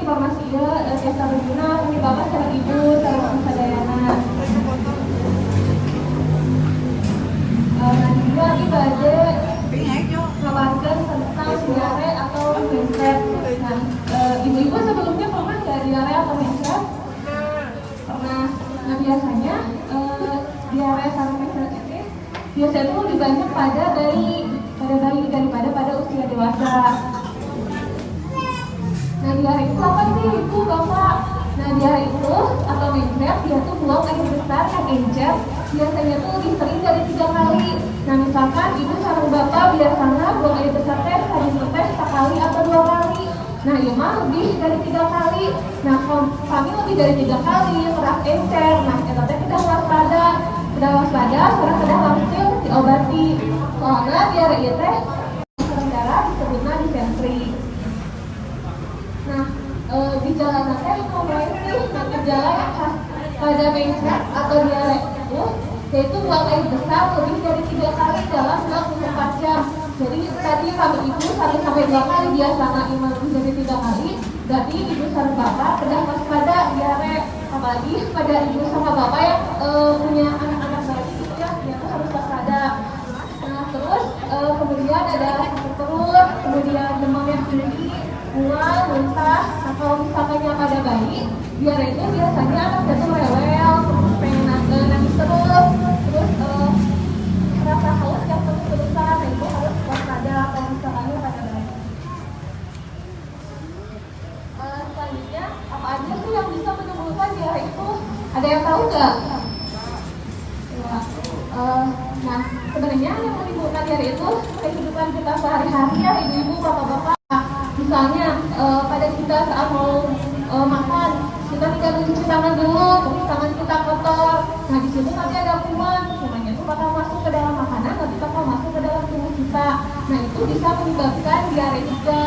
informasi jasa berguna bagi bapak dan ibu sarana sadayana. Nah juga ibadah ngabarkan tentang diare atau mencret. Nah ibu-ibu sebelumnya pernah nggak diare atau mencret? Pernah. Nah biasanya diare sama mencret ini biasanya itu lebih banyak pada bayi daripada pada usia dewasa. Nah diare itu apa sih ibu bapak? Nah diare itu atau mencret dia tuh buang air besar yang encer biasanya tuh lebih sering dari 3 kali. Nah misalkan ibu sareng bapak biasanya buang air besar teh sehari teh sekali atau 2 kali. Nah iya mah lebih dari 3 kali. Nah kami lebih dari 3 kali keras encer. Nah kita teh sudah waspada sekarang sudah langsung diobati. Soalnya diare itu teh sementara disebutnya disentri. Nah gejala teh mulai sih gejala yang khas pada mencret atau diare itu yaitu buang air besar lebih dari 3 kali dalam 24 jam. Jadi tadi kalau ibu 1 sampai 2 kali biasanya iman lebih dari 3 kali, berarti ibu sama bapak sudah waspada diare. Apalagi pada ibu sama bapak yang punya anak-anak bayi gitu ya, dia tuh harus waspada. Nah terus kemudian ada sakit perut, kemudian demam yang tinggi, mual, muntah, atau misalnya pada bayi, diare itu biasanya anak jatuh rewel, terus pengen nangis terus rasa haus yang terus-terusan. Nah itu harus waspada kalau misalnya pada bayi. Selanjutnya apa aja sih yang bisa menimbulkan diare itu? Ada yang tahu nggak? Ya. Nah sebenarnya yang menimbulkan diare itu kehidupan kita sehari-hari ya ibu-ibu, bapak-bapak. Misalnya pada kita saat mau makan, kita tidak mencuci tangan dulu, terus tangan kita kotor. Nah di situ nanti ada kumannya itu bakal masuk ke dalam makanan, nanti bakal masuk ke dalam tubuh kita. Nah itu bisa menyebabkan diare juga.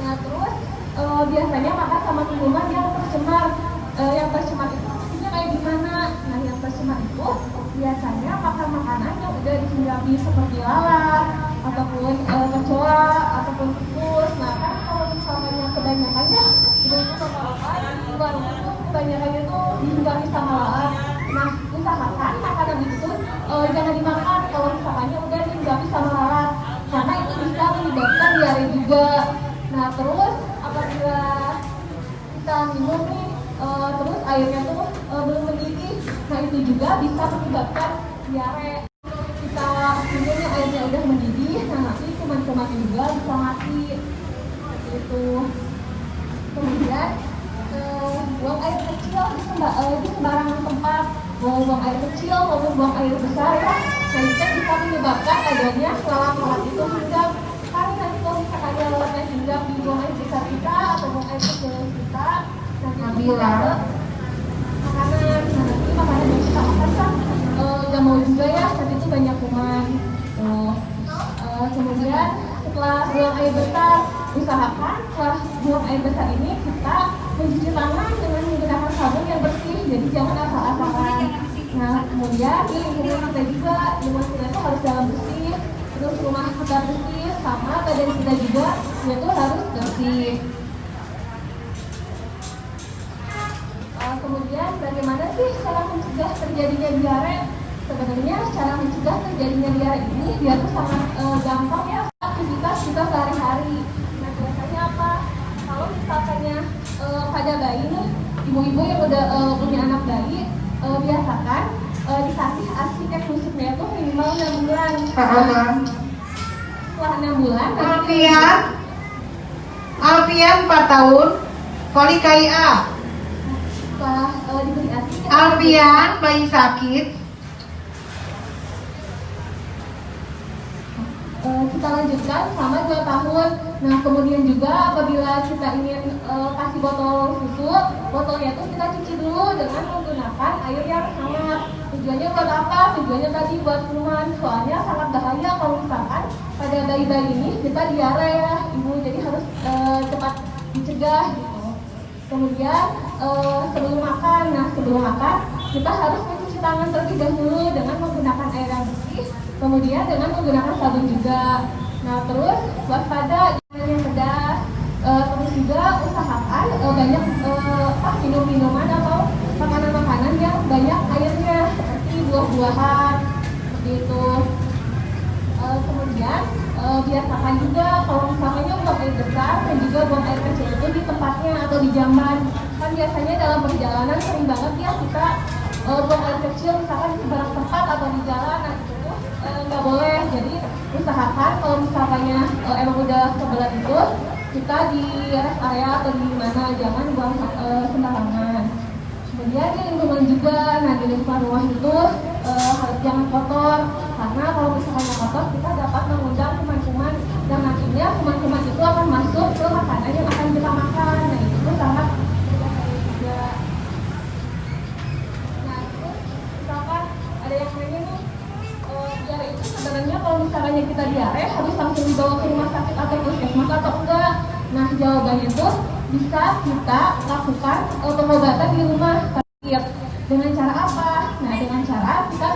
Nah terus biasanya makan sama minuman yang tercemar. Yang tercemar itu maksudnya kayak gimana? Nah yang tercemar itu biasanya makan makanan yang udah dihinggapi seperti lalat ataupun kecoa ataupun tikus. Nah kan kalau misalnya kebanyakannya itu bapak-bapak di warung itu kebanyakannya itu dihinggapi sama lalat. Nah usahakan makanan itu jangan dimakan kalau misalnya udah dihinggapi sama lalat, karena itu bisa menyebabkan diare juga. Nah terus apabila kita minum nih terus airnya tuh belum mendidih, nah itu juga bisa menyebabkan diare. Kita minumnya airnya udah mendidih, nah nanti kuman-kumannya juga bisa mati gitu. Kemudian buang air kecil di sembarangan tempat, mau buang air kecil maupun buang air besar ya, nah itu bisa menyebabkan adanya lalat-lalat itu hinggap. Karena nanti kalau misalkan ada lalatnya hinggap di buang air besar kita atau buang air kecil kita, nanti bisa makanan. Nah nanti makanan yang kita makan kan gak mau juga ya, nanti itu banyak kuman. Kemudian setelah buang air besar, usahakan setelah buang air besar ini kita mencuci tangan dengan menggunakan sabun yang bersih, jadi jangan asal-asalan. Nah kemudian di lingkungan kita juga, lingkungan kita itu harus dalam bersih, terus rumah kita bersih, sama badan kita juga itu harus bersih. Kemudian bagaimana sih cara mencegah terjadinya diare? Sebenarnya cara mencegah terjadinya diare ini dia tuh sangat gampang ya, aktivitas kita sehari-hari. Nah biasanya apa? Kalau misalkannya pada bayi nih, ibu-ibu yang udah punya anak bayi, biasakan dikasih ASI eksklusifnya itu minimal 6 bulan. Setelah 6 bulan Alfian 4 tahun, Koli KIA. Setelah diberi ASI, Alfian bayi sakit. Kita lanjutkan selama 2 tahun. Nah kemudian juga apabila kita ingin kasih botol susu, botolnya itu kita cuci dulu dengan menggunakan air yang hangat. Tujuannya buat apa? Tujuannya tadi buat kuman. Soalnya sangat bahaya kalau misalkan pada bayi-bayi ini kita diare ya ibu, jadi harus cepat dicegah gitu. Kemudian sebelum makan, kita harus mencuci tangan terlebih dahulu dengan menggunakan air yang bersih, kemudian dengan menggunakan sabun juga. Nah terus waspada yang pedas, terus Terus juga usahakan banyak minum-minuman atau makanan-makanan yang banyak airnya seperti buah-buahan seperti itu. Kemudian biasakan juga kalau misalnya buang air besar dan juga buang air kecil itu di tempatnya atau di jamban. Kan biasanya dalam perjalanan sering banget ya kita buang air kecil misalkan di seberang tempat atau di jalan, nah itu nggak boleh. Jadi usahakan kalau misalnya emang udah kebelet itu kita di rest area atau di mana, jangan buang sembarangan. Kemudian di lingkungan juga, nah di lingkungan rumah itu harus jangan kotor, karena kalau misalnya kotor kita dapat mengundang kuman-kuman dan nantinya kuman-kuman itu akan masuk ke makanan yang akan kita makan. Nah itu sangat berbahaya juga. Nah terus misalkan ada yang nanya nih, diare itu sebenarnya kalau misalnya kita diare harus langsung dibawa ke rumah sakit atau puskesmas atau enggak? Nah jawabannya itu bisa kita lakukan pengobatan di rumah sakit. Dengan cara apa? Nah dengan cara kita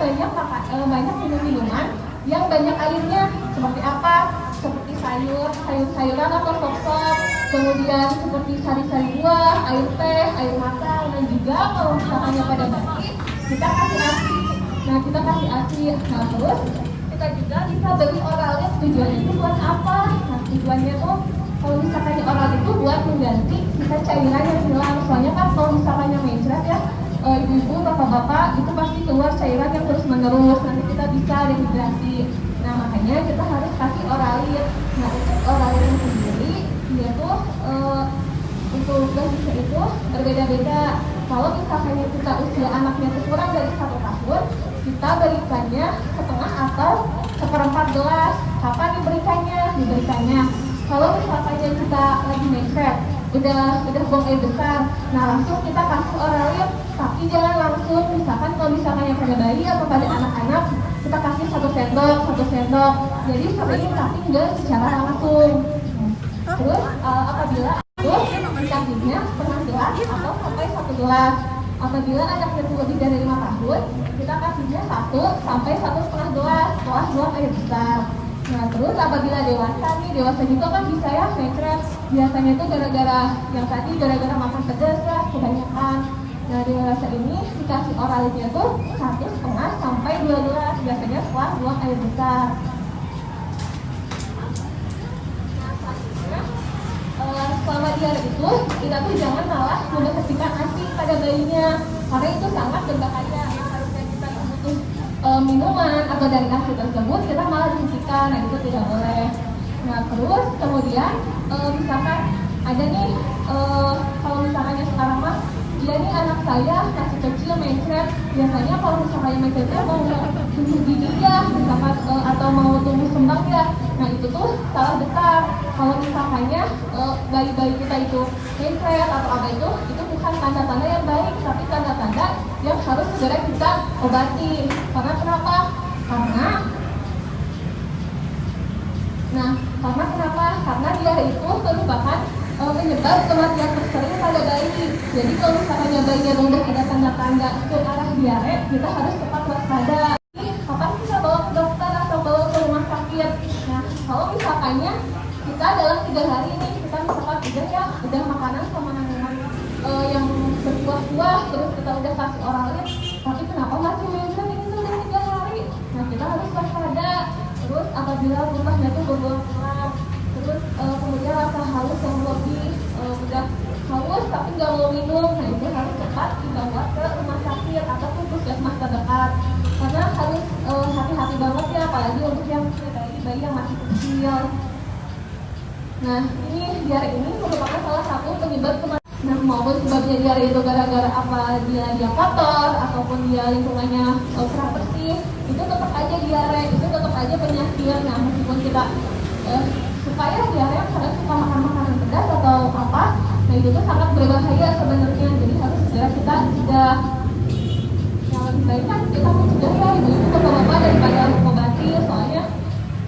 banyak minum minuman yang banyak airnya. Seperti apa? Seperti sayur-sayuran atau sop-sop, kemudian seperti sari-sari buah, air teh, air matang, dan juga kalau misalnya pada bayi kita kasih ASI. Nah kita kasih ASI. Nah terus kita juga bisa beli Oralit. Tujuannya itu buat apa? Nah tujuannya tuh kalau misalnya oral itu buat mengganti kita cairan yang hilang. Soalnya kan kalau misalnya mencret ya, ibu-ibu, bapak-bapak itu pasti keluar cairan yang terus menerus, nanti kita bisa dehidrasi. Nah makanya kita harus kasih Oralit. Nah untuk Oralit yang sendiri dia tuh untuk dosisnya itu berbeda-beda. Kalau misalnya kita usia anaknya itu kurang dari 1 tahun, kita berikannya setengah atau seperempat gelas. Kapan diberikannya? Kalau misalnya kita lagi mencret, udah buang air besar, nah langsung kita kasih Oralit. Tapi jangan langsung, misalkan kalau misalnya pada bayi atau pada anak-anak, kita kasih 1 sendok. Jadi sering tapi enggak secara langsung. Terus apabila itu dikasihnya setengah gelas atau sampai 1 gelas. Apabila anaknya itu lebih dari 5 tahun, kita kasihnya 1 sampai 1,5 gelas setelah buang air besar. Nah terus apabila dewasa juga kan bisa ya mencret. Biasanya itu gara-gara makan pedas ya kebanyakan. Nah dewasa ini dikasih Oralitnya tuh 1,5 sampai 2 gelas biasanya setelah buang air besar. Nah selanjutnya selama diare itu kita tuh jangan malah memberhentikan ASI pada bayinya, karena itu sangat berbahaya. Yang harusnya kita butuh minuman atau dari ASI tersebut kita malah dihentikan. Nah itu tidak boleh. Nah terus kemudian misalkan ada nih kalau misalnya sekarang mah dia nih anak saya masih kecil mencret, biasanya kalau misalnya mencretnya mau tumbuh gigi ya misalkan atau mau tumbuh kembang ya. Nah itu tuh salah besar. Kalau misalnya bayi-bayi kita itu mencret atau apa itu bukan tanda-tanda yang baik, tapi tanda-tanda yang harus segera kita obati. Karena kenapa? Karena diare itu merupakan penyebab kematian tersering pada bayi. Jadi kalau misalnya bayinya udah ada tanda-tanda ke arah diare, kita harus cepat waspada. Kapan kita bawa ke dokter atau bawa ke rumah sakit? Nah kalau misalnya kita dalam 3 hari ini kita misalkan udah makanan sama minuman yang berkuah-kuah, terus kita udah kasih Oralit, tapi kenapa masih mencret ini sudah 3 hari? Nah kita harus waspada. Terus apabila rumahnya tuh berulang-ulang, terus kemudian rasa haus yang lebih udah haus tapi nggak mau minum, nah itu harus cepat dibawa ke rumah sakit ataupun puskesmas terdekat. Karena harus hati-hati banget ya, apalagi untuk yang bayi yang masih kecil. Nah ini diare ini merupakan salah satu penyebab kematian. Nah maupun sebabnya diare itu gara-gara apa, dia kotor ataupun dia lingkungannya kurang bersih, itu tetap aja diare, itu tetap aja penyakit. Nah meskipun kita supaya diare karena suka makan makanan pedas atau apa, nah itu tuh sangat berbahaya sebenarnya. Jadi harus segera kita cegah. Yang lebih baik kan kita mencegah ya, ibu-ibu bapak-bapak daripada mengobati. Soalnya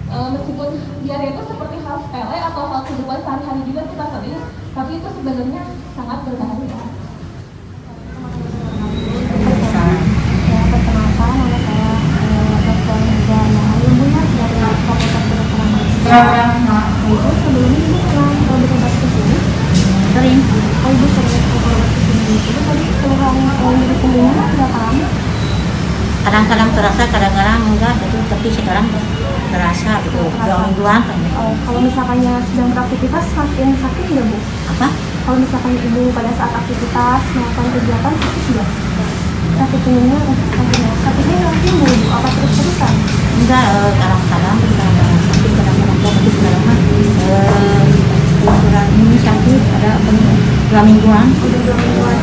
meskipun diare itu seperti hal sepele atau hal kehidupan sehari-hari juga kita sering, tapi itu sebenarnya sangat berbahaya. Perkenalkan, nama saya Dr. Nida Nahayubunya dari Fakultas Kedokteran Malaysia. Itu sebelumnya ibu pernah berobat ke sini sering. Oh, ibu sering berobat ke sini. Itu tadi keluhan nyeri punggungnya berapa lama? Kadang-kadang terasa, kadang-kadang enggak gitu, tapi sekarang terasa gitu, 2 mingguan kan. Oh, kalau misalkannya sedang beraktivitas makin sakit nggak bu? Apa? Kalau misalkan ibu pada saat aktivitas melakukan kegiatan sakit nggak? Sakit punggungnya sakitnya? Sakitnya nanti bu, apa terus-terusan? Enggak, kadang-kadang sakit, kadang-kadang enggak, tapi sekarang mah ukuran ini sakit, ada apa nih, 2 mingguan. Udah 2 mingguan.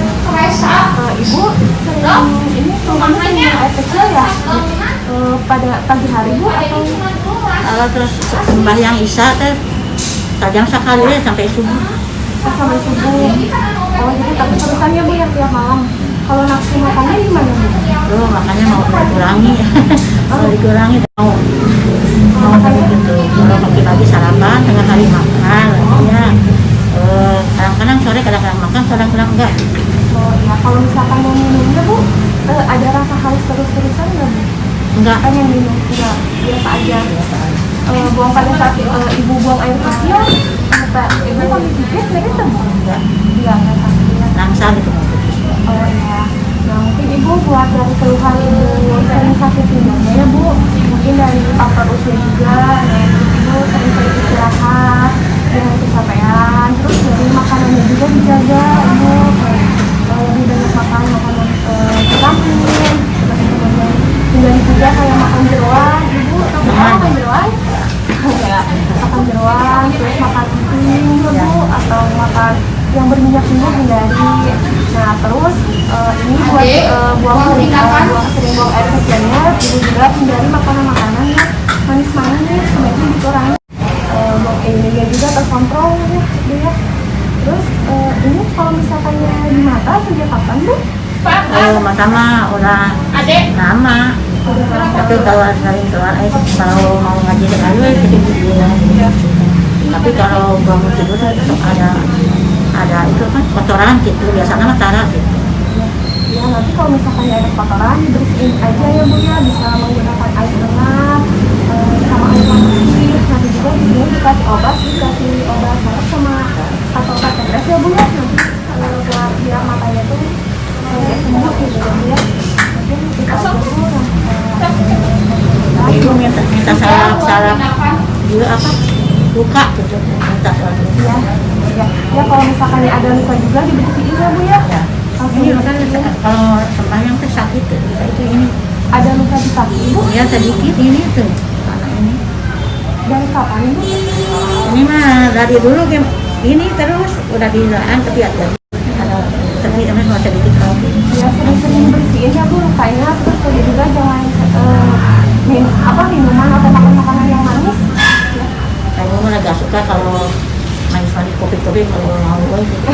Ibu sering ini keluhannya sering air kecil ya? Pada pagi hari bu atau Terus sembahyang isya teh tajam sekali ya sampai subuh. sampai subuh? Oh jadi tapi terusannya bu yang tiap malam. Kalau nafsu makannya gimana bu? Loh, makanya mau dikurangi. Mau dikurangi, mau gitu. Kalau pagi-pagi sarapan, tengah hari makan, ya. Kadang-kadang sore, kadang-kadang makan, kadang-kadang enggak. Oh iya, kalau misalkan mau minumnya bu, ada rasa haus terus-terusan nggak bu? Enggak. Pengen minum? Enggak, biasa aja. Buang pada saat ibu buang air kecil, ibu sampai pipis nggak itu bu? Enggak. Iya, nggak sakit. Langsung gitu mau pipis. Oh iya, nah mungkin ibu buat dari keluhan ibu sering sakit punggungnya ya bu, mungkin dari faktor usia juga, nah ibu sering-sering istirahat, jangan kecapean, terus dari makanannya juga dijaga ibu, lebih banyak makan makanan vitamin, terus kemudian hindari juga kayak makan jeroan, ibu tahu makan jeroan? Ya, makan jeroan, terus makan emping juga bu, atau makan yang berminyak-minyak hindari. Nah terus ini buat buang sering buang air kecilnya, ibu juga hindari makanan-makanan yang manis-manis, sebaiknya dikurangi. Buang airnya juga terkontrol ya. Terus ini kalau misalkannya di mata sejak kapan bu? Mata mah udah lama. Tapi kalau sering keluar air, kalau mau ngaji sekali sedikit. Tapi kalau bangun tidur ada itu kan kotoran gitu, biasanya mah tara gitu. Ya nanti kalau misalkan ada kotoran dibersihin aja ya bu ya, bisa menggunakan air hangat sama air bersih. Nanti juga di sini dikasih obat saraf sama atau katetes ya bu ya, nanti buat biar matanya tuh sembuh gitu ya bu ya. Mungkin kita aja bu Ibu minta saraf juga apa? Luka gitu, minta saraf. ya kalau misalkan ada luka juga dibersihin ya bu ya. Ini kan kalau sembahyang tuh sakit tuh, itu ini. Ada luka di kaki ibu? Ya sedikit ini tuh, anak ini. Dari kapan ibu? Ini mah dari dulu ini terus udah dilarang tapi ada sedikit cuma sedikit lagi. Ya sering-sering bersihin ya bu lukanya, terus juga jangan minuman atau makan makanan yang manis. Saya mah agak suka kalau manis-manis kopi-kopi kalau mau gitu.